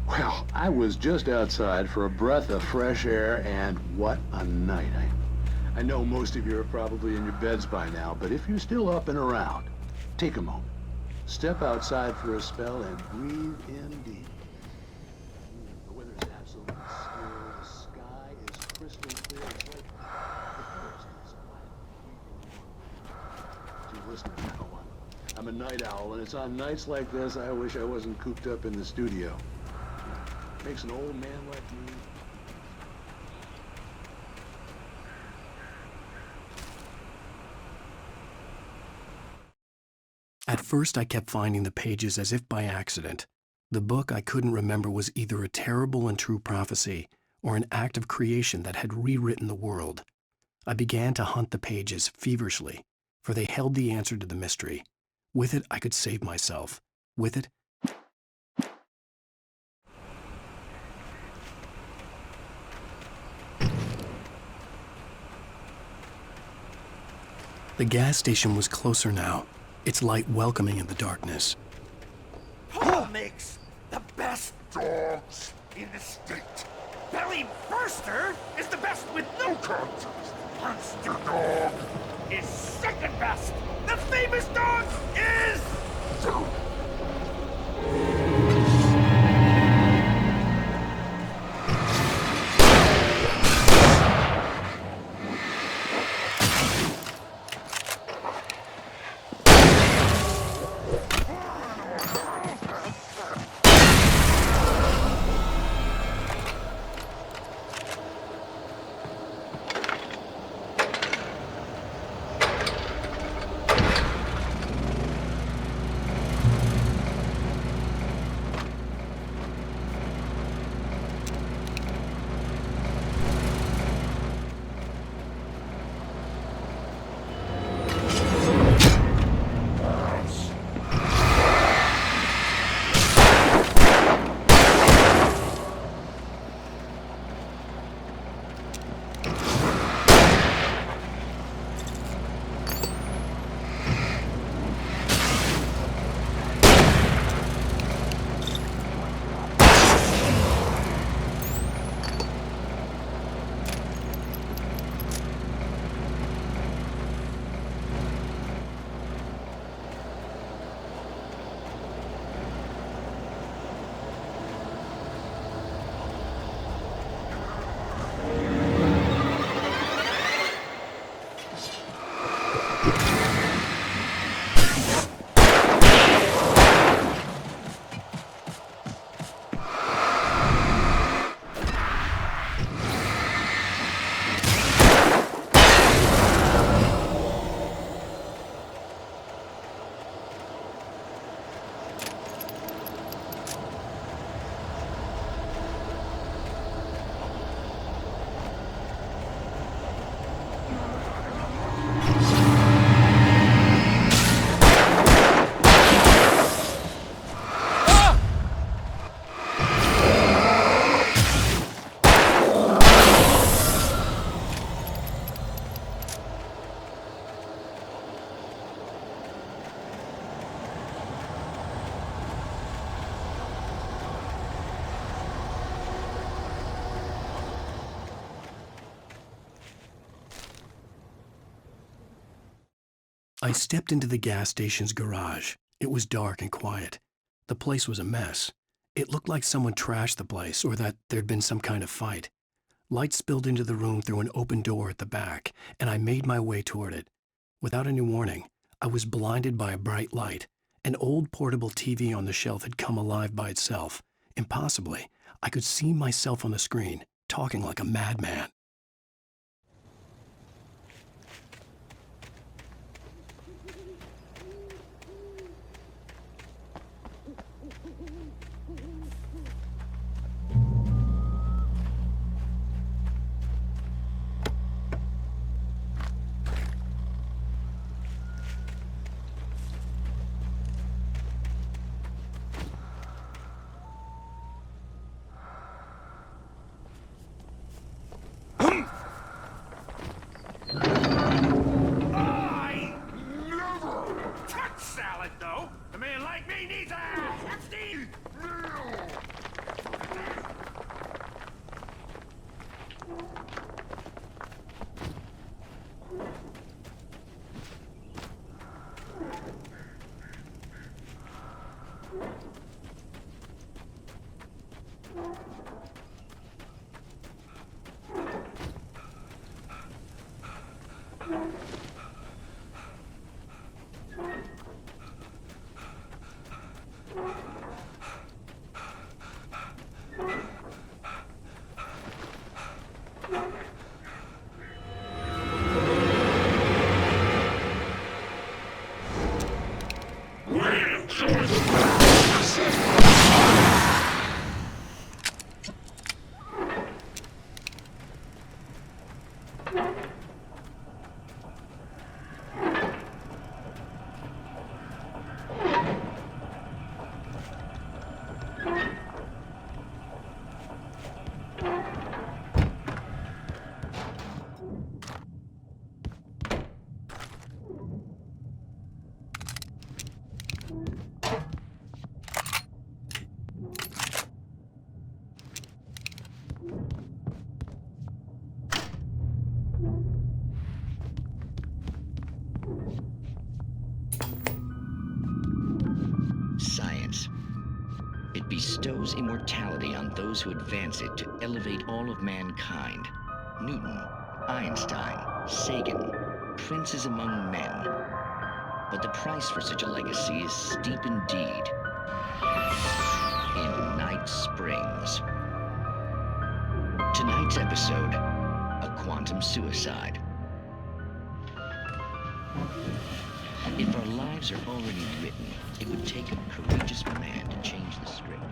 Well, I was just outside for a breath of fresh air, and what a night. I know most of you are probably in your beds by now, but if you're still up and around, take a moment. Step outside for a spell and breathe in deep. The weather is absolutely still. The sky is crystal clear. It's like the forest is quietly weeping. Listen, I'm a night owl, and it's on nights like this I wish I wasn't cooped up in the studio. Makes an old man like me. At first, I kept finding the pages as if by accident. The book I couldn't remember was either a terrible and true prophecy or an act of creation that had rewritten the world. I began to hunt the pages feverishly, for they held the answer to the mystery. With it, I could save myself. With it, the gas station was closer now, its light welcoming in the darkness. Who makes the best dogs in the state? Belly Burster is the best with no contest. Monster Dog is second best. The famous dog is... I stepped into the gas station's garage. It was dark and quiet. The place was a mess. It looked like someone trashed the place or that there'd been some kind of fight. Light spilled into the room through an open door at the back, and I made my way toward it. Without any warning, I was blinded by a bright light. An old portable TV on the shelf had come alive by itself. Impossibly, I could see myself on the screen, talking like a madman. bestows immortality on those who advance it to elevate all of mankind. Newton, Einstein, Sagan, princes among men. But the price for such a legacy is steep indeed. In Night Springs. Tonight's episode, a quantum suicide. If our lives are already written, it would take a courageous man to change the script.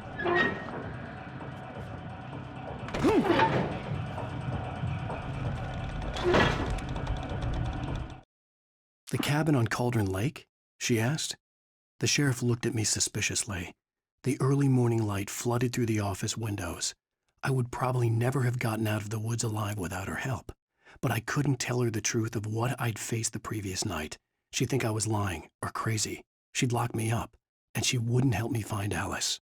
The cabin on Cauldron Lake? She asked. The sheriff looked at me suspiciously. The early morning light flooded through the office windows. I would probably never have gotten out of the woods alive without her help, but I couldn't tell her the truth of what I'd faced the previous night. She'd think I was lying or crazy. She'd lock me up, and she wouldn't help me find Alice.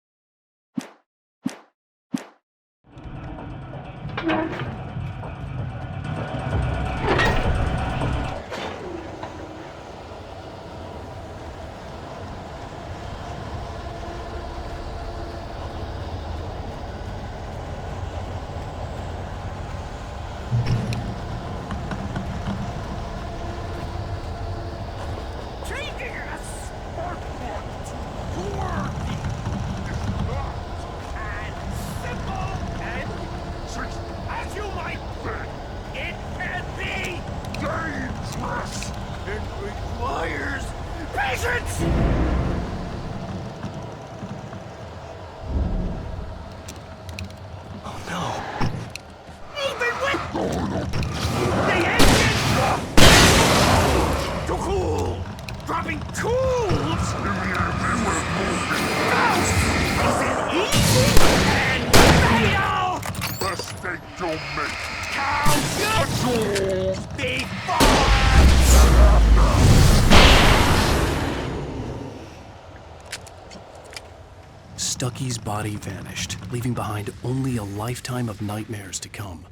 Stucky's body vanished, leaving behind only a lifetime of nightmares to come,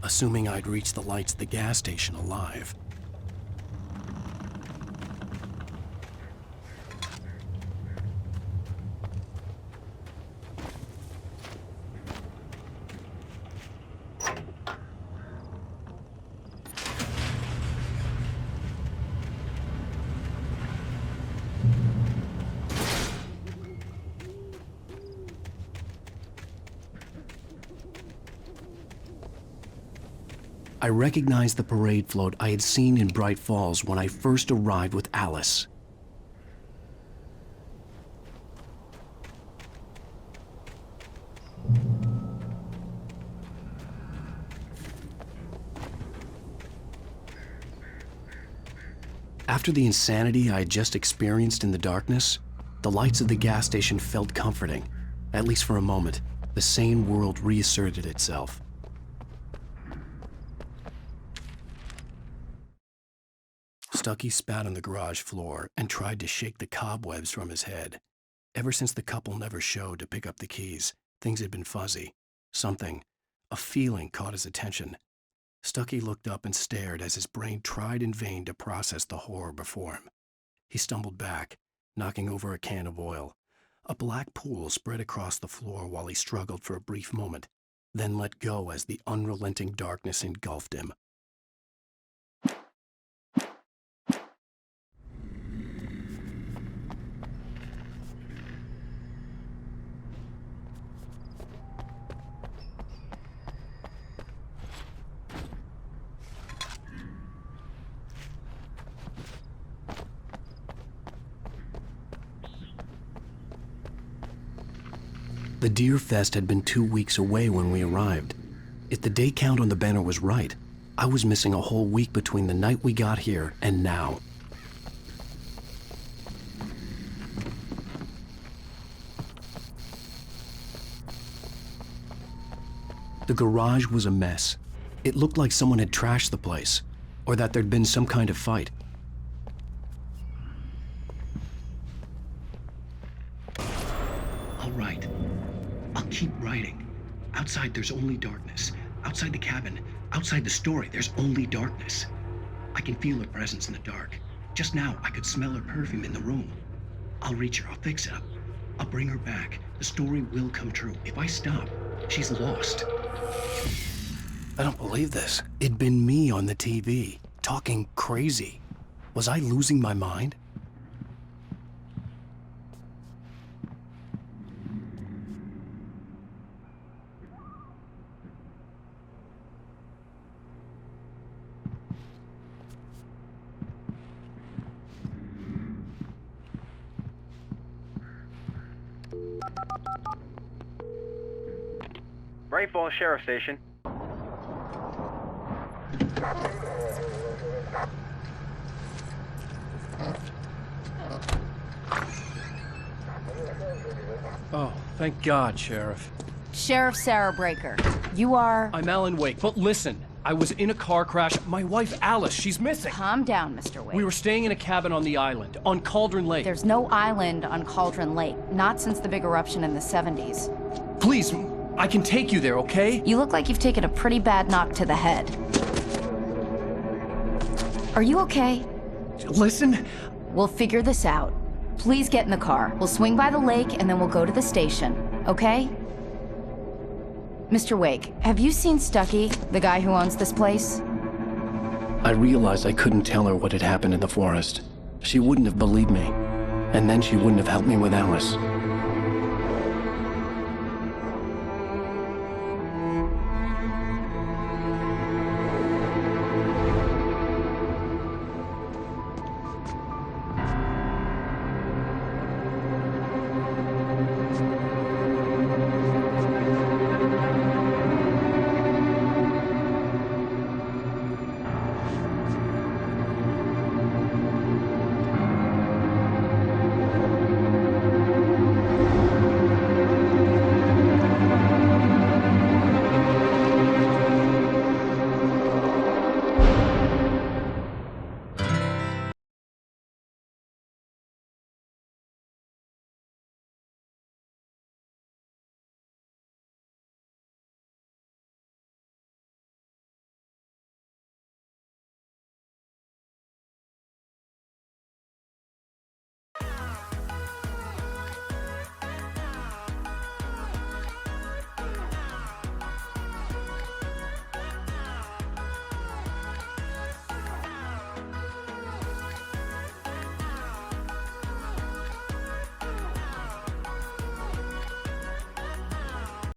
assuming I'd reached the lights at the gas station alive. I recognized the parade float I had seen in Bright Falls when I first arrived with Alice. After the insanity I had just experienced in the darkness, the lights of the gas station felt comforting. At least for a moment, the sane world reasserted itself. Stucky spat on the garage floor and tried to shake the cobwebs from his head. Ever since the couple never showed to pick up the keys, things had been fuzzy. Something, a feeling, caught his attention. Stucky looked up and stared as his brain tried in vain to process the horror before him. He stumbled back, knocking over a can of oil. A black pool spread across the floor while he struggled for a brief moment, then let go as the unrelenting darkness engulfed him. The Deer Fest had been 2 weeks away when we arrived. If the day count on the banner was right, I was missing a whole week between the night we got here and now. The garage was a mess. It looked like someone had trashed the place, or that there'd been some kind of fight. All right. I'll keep writing. Outside, there's only darkness. Outside the cabin, outside the story, there's only darkness. I can feel her presence in the dark. Just now, I could smell her perfume in the room. I'll reach her. I'll fix it up. I'll bring her back. The story will come true. If I stop, she's lost. I don't believe this. It'd been me on the TV, talking crazy. Was I losing my mind? Bright Falls Sheriff Station. Oh, thank God, Sheriff. Sheriff Sarah Breaker. You are... I'm AlanWake, but listen. I was in a car crash. My wife, Alice, she's missing. Calm down, Mr. Wake. We were staying in a cabin on the island, on Cauldron Lake. There's no island on Cauldron Lake. Not since the big eruption in the 70s. Please, I can take you there, okay? You look like you've taken a pretty bad knock to the head. Are you okay? Listen. We'll figure this out. Please get in the car. We'll swing by the lake and then we'll go to the station, okay? Mr. Wake, have you seen Stucky, the guy who owns this place? I realized I couldn't tell her what had happened in the forest. She wouldn't have believed me. And then she wouldn't have helped me with Alice.